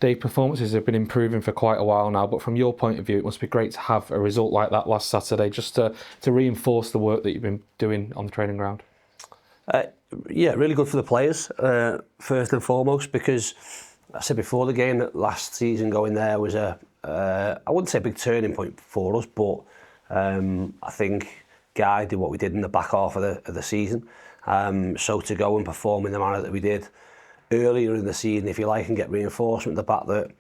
Dave, performances have been improving for quite a while now, but from your point of view, it must be great to have a result like that last Saturday, just to reinforce the work that you've been doing on the training ground. Uh, yeah, really good for the players, first and foremost, because I said before the game that last season going there was I wouldn't say a big turning point for us, but I think Guy did what we did in the back half of the season. So to go and perform in the manner that we did earlier in the season, if you like, and get reinforcement, the fact that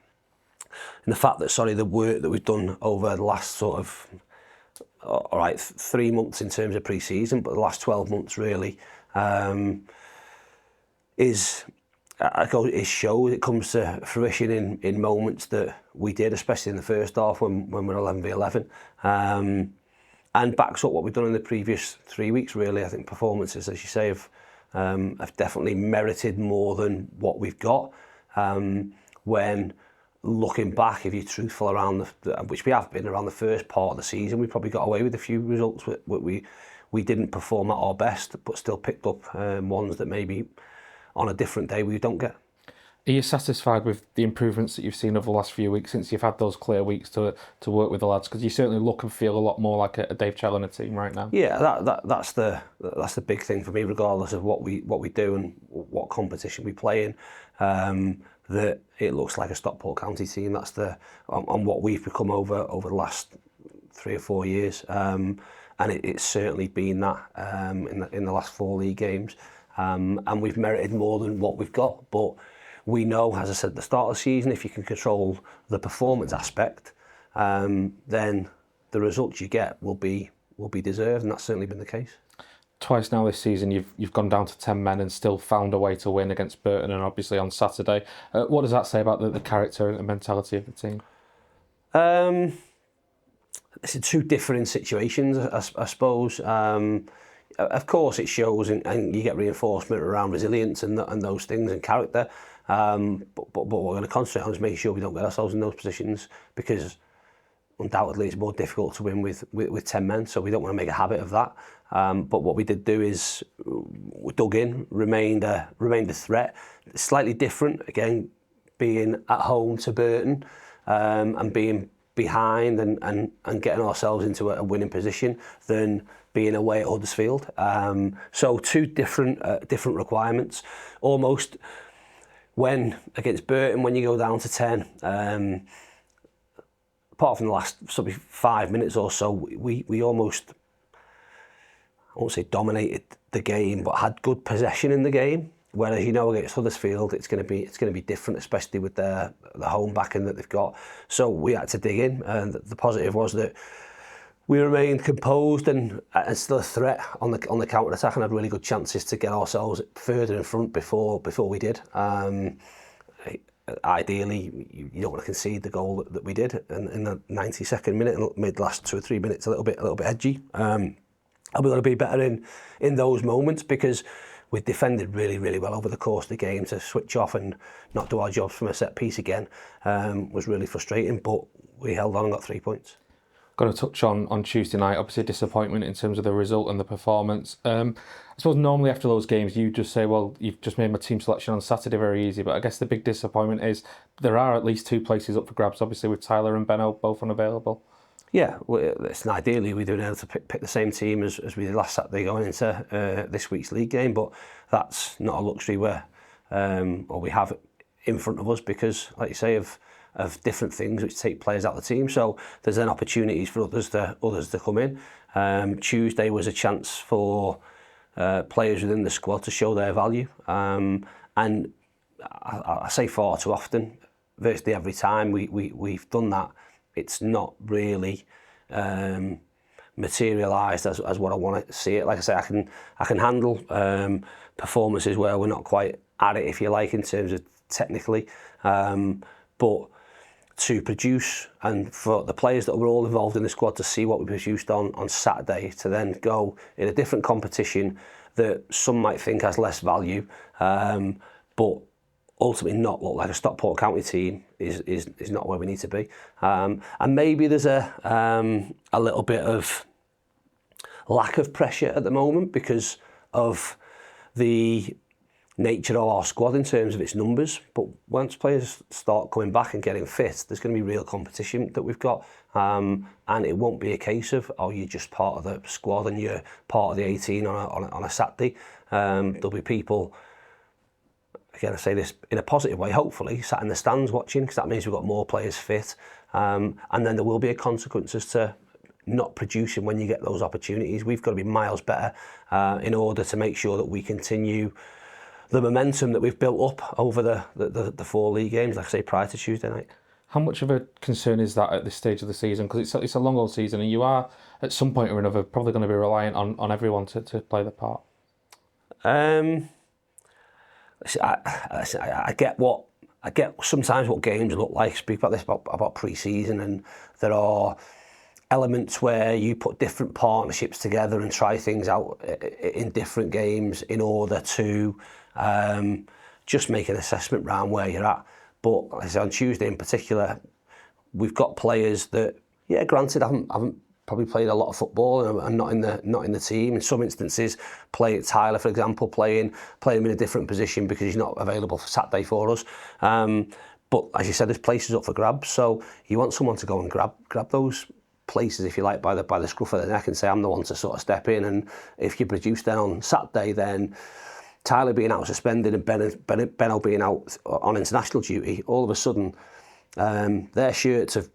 the work that we've done over the last sort of, all right, 3 months in terms of pre-season, but the last 12 months really, it shows, it comes to fruition in moments that we did, especially in the first half when we're 11v11, and backs up what we've done in the previous 3 weeks. Really, I think performances, as you say, have definitely merited more than what we've got. When looking back, if you're truthful around which we have been around the first part of the season, we probably got away with a few results we didn't perform at our best, but still picked up ones that maybe on a different day we don't get. Are you satisfied with the improvements that you've seen over the last few weeks since you've had those clear weeks to work with the lads? Because you certainly look and feel a lot more like a Dave Challinor team right now. Yeah, that's the big thing for me, regardless of what we do and what competition we play in. That it looks like a Stockport County team. That's on what we've become over the last 3 or 4 years. And it's certainly been that in the last 4 league games, and we've merited more than what we've got. But we know, as I said at the start of the season, if you can control the performance aspect, then the results you get will be deserved, and that's certainly been the case. Twice now this season, you've gone down to 10 men and still found a way to win against Burton, and obviously on Saturday. What does that say about the character and the mentality of the team? It's two different situations, I suppose. Of course, it shows, and you get reinforcement around resilience and those things and character. But what we're going to concentrate on is making sure we don't get ourselves in those positions, because undoubtedly it's more difficult to win with 10 men. So we don't want to make a habit of that. But what we did do is we dug in, remained a threat. It's slightly different, again, being at home to Burton, and being behind and getting ourselves into a winning position than being away at Huddersfield. So two different requirements. Almost when against Burton, when you go down to 10, apart from the last sort of 5 minutes or so, we almost, I won't say dominated the game, but had good possession in the game. Whereas, you know, against Huddersfield, it's going to be different, especially with the home backing that they've got. So we had to dig in, and the positive was that we remained composed and still a threat on the counter attack, and had really good chances to get ourselves further in front before we did. Ideally, you don't want to concede the goal that we did in the 92nd minute, and made the last 2 or 3 minutes a little bit edgy. And we've got to be better in those moments, because we defended really, really well over the course of the game. To switch off and not do our jobs from a set piece again was really frustrating, but we held on and got 3 points. Got to touch on Tuesday night, obviously disappointment in terms of the result and the performance. I suppose normally after those games you just say, well, you've just made my team selection on Saturday very easy, but I guess the big disappointment is there are at least 2 places up for grabs, obviously with Tyler and Benno both unavailable. Yeah, well, listen, ideally we'd been able to pick the same team as we did last Saturday going into this week's league game, but that's not a luxury we have in front of us, because, like you say, of different things which take players out of the team. So there's then opportunities for others to come in. Tuesday was a chance for players within the squad to show their value, and I say far too often, virtually every time we've done that, it's not really materialised as what I want to see it. Like I say, I can handle performances where we're not quite at it, if you like, in terms of technically, but to produce, and for the players that were all involved in the squad to see what we produced on Saturday, to then go in a different competition that some might think has less value, but ultimately not look like a Stockport County team is not where we need to be. And maybe there's a little bit of lack of pressure at the moment because of the nature of our squad in terms of its numbers. But once players start coming back and getting fit, there's going to be real competition that we've got. And it won't be a case of, oh, you're just part of the squad and you're part of the 18 on a Saturday. There'll be people, again, I say this in a positive way, hopefully, sat in the stands watching, because that means we've got more players fit. And then there will be a consequence as to not producing when you get those opportunities. We've got to be miles better in order to make sure that we continue the momentum that we've built up over the 4 league games, like I say, prior to Tuesday night. How much of a concern is that at this stage of the season? Because it's a long old season, and you are, at some point or another, probably going to be reliant on everyone to play their part. I get sometimes what games look like. I speak about this about pre-season, and there are elements where you put different partnerships together and try things out in different games in order to just make an assessment round where you're at. But as I say, on Tuesday in particular, we've got players that, yeah, granted, haven't probably played a lot of football and not in the team. In some instances, Tyler, for example, playing him in a different position because he's not available for Saturday for us. But as you said, there's places up for grabs, so you want someone to go and grab those places, if you like, by the scruff of the neck and say, I'm the one to sort of step in. And if you produce then on Saturday, then Tyler being out suspended and Benno being out on international duty, all of a sudden their shirts have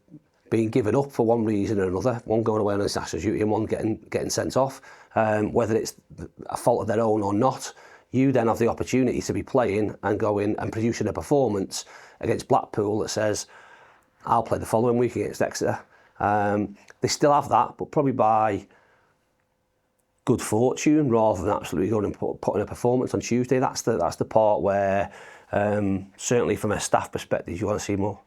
been given up for one reason or another, one going away on international duty and one getting sent off, whether it's a fault of their own or not. You then have the opportunity to be playing and going and producing a performance against Blackpool that says, I'll play the following week against Exeter. They still have that, but probably by good fortune rather than absolutely going and putting a performance on Tuesday. That's the part where certainly from a staff perspective you want to see more.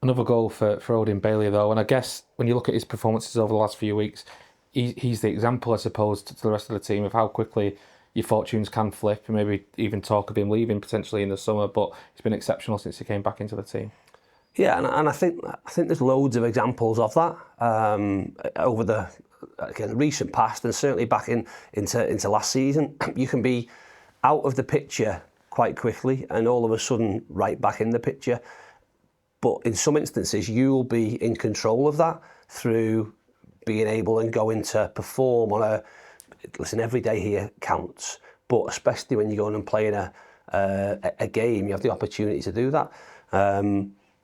Another goal for Odin Bailey though, and I guess when you look at his performances over the last few weeks, he's the example, I suppose, to the rest of the team of how quickly your fortunes can flip. Maybe even talk of him leaving potentially in the summer, but he's been exceptional since he came back into the team. Yeah, and I think there's loads of examples of that over the recent past, and certainly back into last season. You can be out of the picture quite quickly, and all of a sudden right back in the picture. But in some instances, you'll be in control of that through being able and going to perform on every day here counts. But especially when you're going and playing a game, you have the opportunity to do that.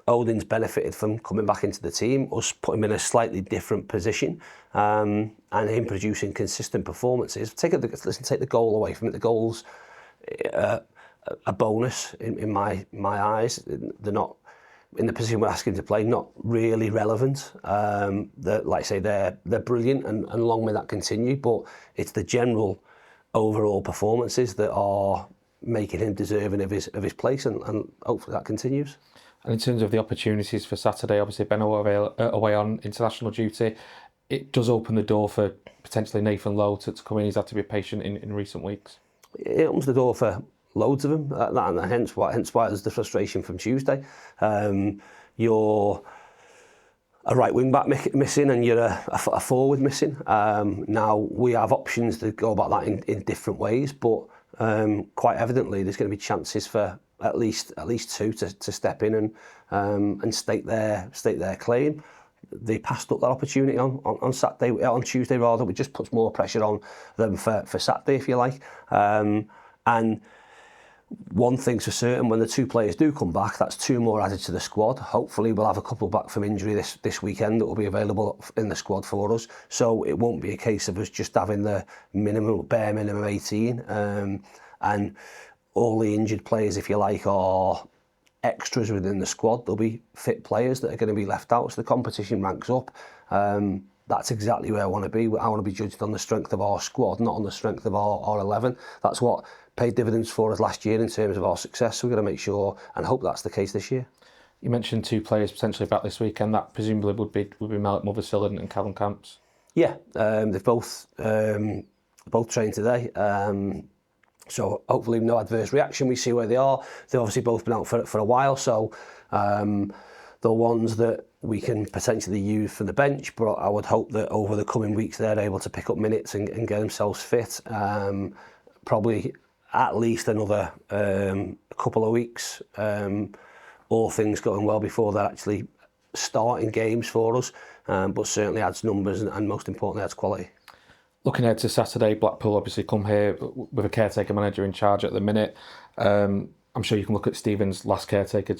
Odin's benefited from coming back into the team, us putting him in a slightly different position, and him producing consistent performances. Take the goal away from it. The goal's a bonus in my eyes. They're not in the position we're asking to play, not really relevant. Like I say, they're brilliant, and long may that continue. But it's the general overall performances that are making him deserving of his place, and hopefully that continues. And in terms of the opportunities for Saturday, obviously Benno away on international duty, it does open the door for potentially Nathan Lowe to come in. He's had to be patient in recent weeks. It opens the door for loads of them, and hence why there's the frustration from Tuesday. You're a right wing back missing, and you're a forward missing. Now we have options to go about that in different ways, but quite evidently there's going to be chances for at least two to step in and state their claim. They passed up that opportunity on Tuesday rather, which just puts more pressure on them for Saturday, if you like. And one thing's for certain, when the two players do come back, that's two more added to the squad. Hopefully we'll have a couple back from injury this weekend that will be available in the squad for us. So it won't be a case of us just having the bare minimum 18. And all the injured players, if you like, are extras within the squad. There'll be fit players that are going to be left out, so the competition ranks up. That's exactly where I want to be. I want to be judged on the strength of our squad, not on the strength of our 11. That's what paid dividends for us last year in terms of our success. So we're going to make sure and hope that's the case this year. You mentioned two players potentially back this weekend. That presumably would be Malik Mothersill and Callum Camps. Yeah, they've both trained today. So hopefully no adverse reaction. We see where they are. They've obviously both been out for a while, so the ones that we can potentially use from the bench, but I would hope that over the coming weeks they're able to pick up minutes and get themselves fit. Probably at least another couple of weeks, all things going well before they're actually starting games for us, but certainly adds numbers and most importantly adds quality. Looking ahead to Saturday, Blackpool obviously come here with a caretaker manager in charge at the minute. I'm sure you can look at Stephen's last caretaker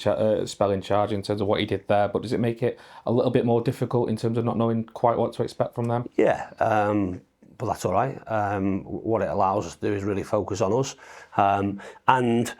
spell in charge in terms of what he did there, but does it make it a little bit more difficult in terms of not knowing quite what to expect from them? Yeah, but that's all right. What it allows us to do is really focus on us. And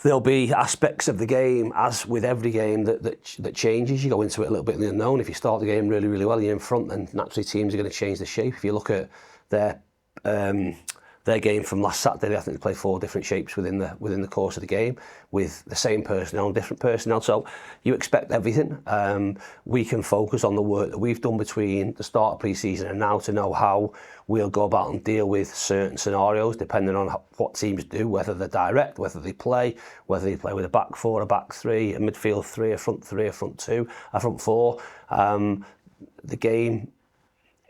there'll be aspects of the game, as with every game, that changes. You go into it a little bit in the unknown. If you start the game really, really well, you're in front, then naturally teams are going to change the shape. If you look at their game from last Saturday, I think they played 4 different shapes within the course of the game with the same personnel and different personnel. So you expect everything. We can focus on the work that we've done between the start of pre-season and now to know how we'll go about and deal with certain scenarios depending on what teams do, whether they're direct, whether they play with a back 4, a back 3, a midfield 3, a front 2, a front 4. The game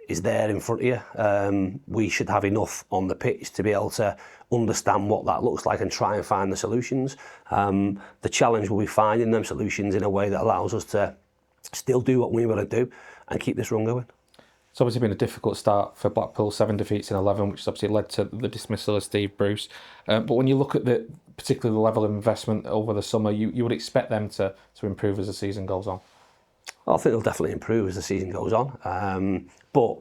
is there in front of you. We should have enough on the pitch to be able to understand what that looks like and try and find the solutions. The challenge will be finding them solutions in a way that allows us to still do what we want to do and keep this run going. It's obviously been a difficult start for Blackpool, 7 defeats in 11, which has obviously led to the dismissal of Steve Bruce. But when you look at particularly the level of investment over the summer, you would expect them to improve as the season goes on. I think they'll definitely improve as the season goes on. But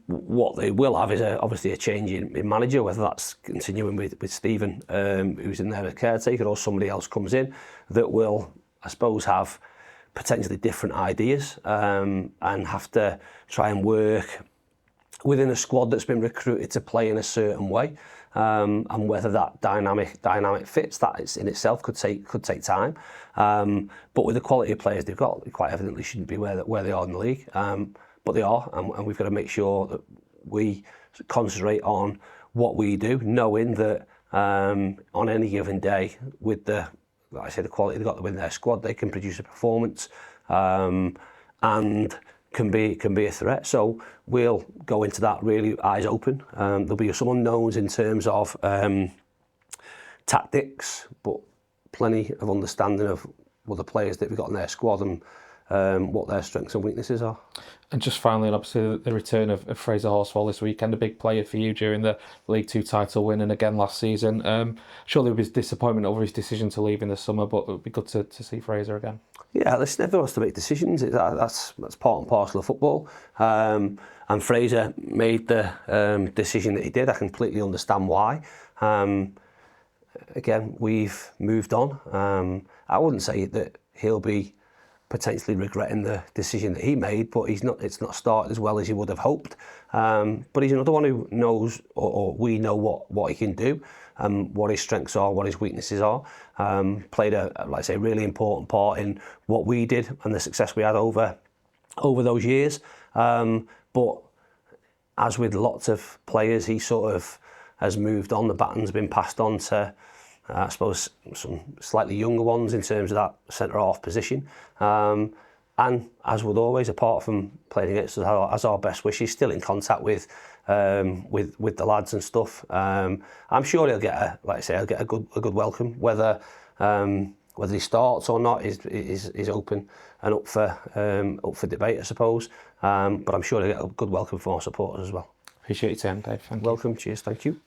what they will have is obviously a change in manager, whether that's continuing with Stephen, who's in there as caretaker, or somebody else comes in that will, I suppose, have potentially different ideas and have to try and work within a squad that's been recruited to play in a certain way. And whether that dynamic fits, that in itself could take time. But with the quality of players they've got, they quite evidently shouldn't be where they are in the league. But they are, and we've got to make sure that we concentrate on what we do, knowing that on any given day, with the quality they've got within their squad, they can produce a performance and can be a threat. So we'll go into that really eyes open. There'll be some unknowns in terms of tactics, but plenty of understanding of the players that we've got in their squad and what their strengths and weaknesses are. And just finally, obviously, the return of Fraser Horsefall this weekend, a big player for you during the League 2 title win and again last season. Surely there was disappointment over his decision to leave in the summer, but it would be good to see Fraser again. Yeah, listen, everyone has to make decisions. That's part and parcel of football. And Fraser made the decision that he did. I completely understand why. Again, we've moved on. I wouldn't say that he'll be potentially regretting the decision that he made, but it's not started as well as he would have hoped. But he's another one who knows, or we know what he can do, what his strengths are, what his weaknesses are. Played a really important part in what we did and the success we had over those years. But as with lots of players, he sort of has moved on. The baton's been passed on to, I suppose, some slightly younger ones in terms of that centre-half position. And as with always, apart from playing against us as our best wishes, still in contact with the lads and stuff. I'm sure he'll get a good welcome. Whether he starts or not is open and up for debate, I suppose. But I'm sure he'll get a good welcome from our supporters as well. Appreciate your time, Dave. Thank you. Welcome. Cheers. Thank you.